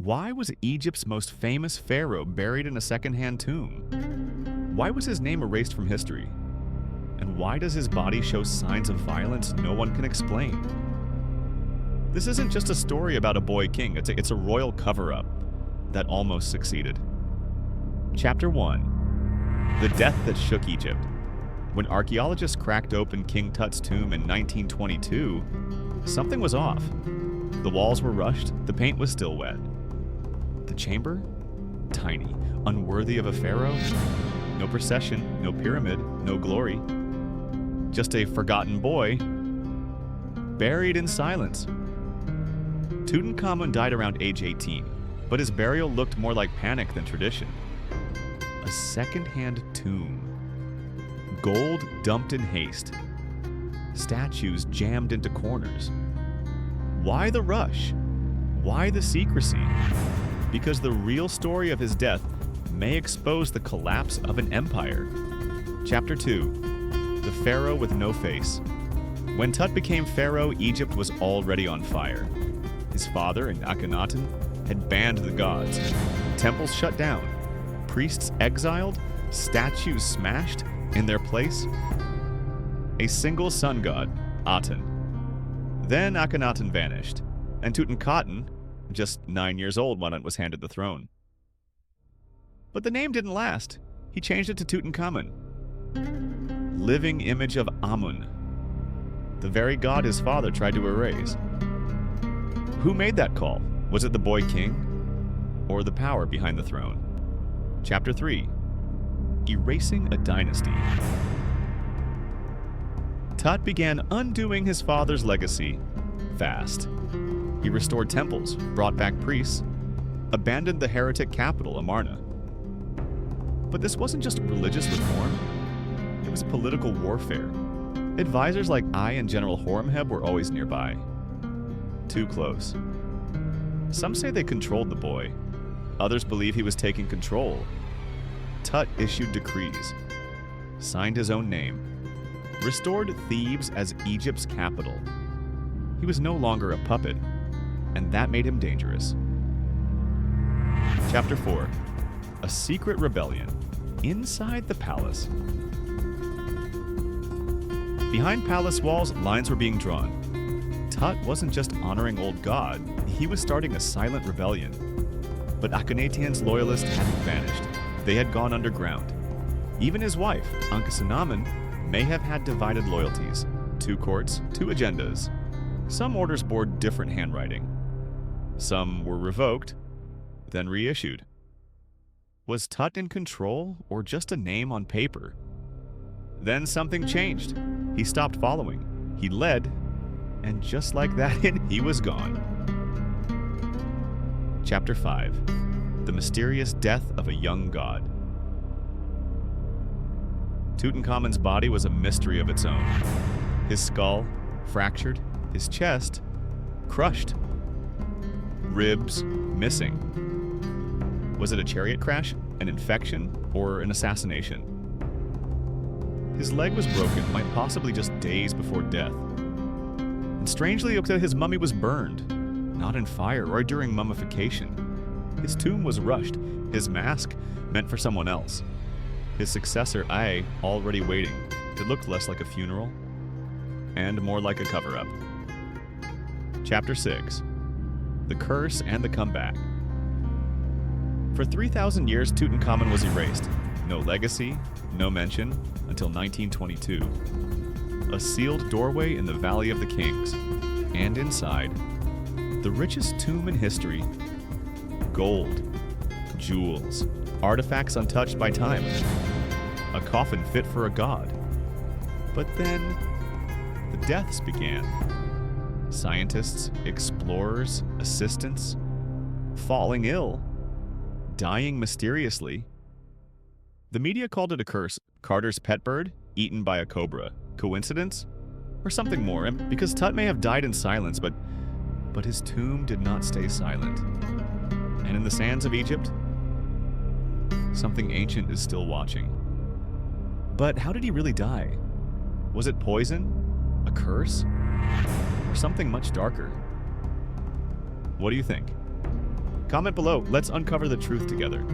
Why was Egypt's most famous pharaoh buried in a second-hand tomb? Why was his name erased from history? And why does his body show signs of violence no one can explain? This isn't just a story about a boy king, it's a royal cover-up that almost succeeded. Chapter 1. The Death That Shook Egypt. When archaeologists cracked open King Tut's tomb in 1922, something was off. The walls were rushed, the paint was still wet. The chamber? Tiny, unworthy of a pharaoh. No procession, no pyramid, no glory. Just a forgotten boy, buried in silence. Tutankhamun died around age 18, but his burial looked more like panic than tradition. A second-hand tomb. Gold dumped in haste. Statues jammed into corners. Why the rush? Why the secrecy? Because the real story of his death may expose the collapse of an empire. Chapter 2. The Pharaoh with No Face. When Tut became pharaoh, Egypt was already on fire. His father, Akhenaten, had banned the gods. Temples shut down. Priests exiled. Statues smashed. In their place, a single sun god, Aten. Then Akhenaten vanished, and Tutankhamun, just 9 years old when it was handed the throne. But the name didn't last. He changed it to Tutankhamun, living image of Amun, the very god his father tried to erase. Who made that call? Was it the boy king, or the power behind the throne? Chapter 3. Erasing a dynasty. Tut began undoing his father's legacy fast. He restored temples, brought back priests, abandoned the heretic capital, Amarna. But this wasn't just religious reform, it was political warfare. Advisors like I and General Horemheb were always nearby. Too close. Some say they controlled the boy. Others believe he was taking control. Tut issued decrees, signed his own name, restored Thebes as Egypt's capital. He was no longer a puppet, and that made him dangerous. Chapter 4. A secret rebellion inside the palace. Behind palace walls, lines were being drawn. Tut wasn't just honoring old God, he was starting a silent rebellion. But Akhenaten's loyalists hadn't vanished. They had gone underground. Even his wife, Ankhesenamun, may have had divided loyalties. 2 courts, 2 agendas. Some orders bore different handwriting. Some were revoked, then reissued. Was Tut in control, or just a name on paper? Then something changed. He stopped following. He led, and just like that, he was gone. Chapter 5. The Mysterious Death of a Young God. Tutankhamun's body was a mystery of its own. His skull, fractured, his chest, crushed. Ribs, missing. Was it a chariot crash, an infection, or an assassination? His leg was broken, quite possibly just days before death. And strangely, his mummy was burned, not in fire or during mummification. His tomb was rushed, his mask meant for someone else. His successor, already waiting. It looked less like a funeral and more like a cover-up. Chapter 6. The Curse and the Comeback. For 3,000 years, Tutankhamun was erased. No legacy, no mention, until 1922. A sealed doorway in the Valley of the Kings. And inside, the richest tomb in history. Gold, jewels, artifacts untouched by time. A coffin fit for a god. But then, the deaths began. Scientists, explorers, assistants, falling ill, dying mysteriously. The media called it a curse. Carter's pet bird, eaten by a cobra. Coincidence? Or something more? And because Tut may have died in silence, but his tomb did not stay silent. And in the sands of Egypt, something ancient is still watching. But how did he really die? Was it poison? A curse? Or something much darker? What do you think? Comment below, let's uncover the truth together.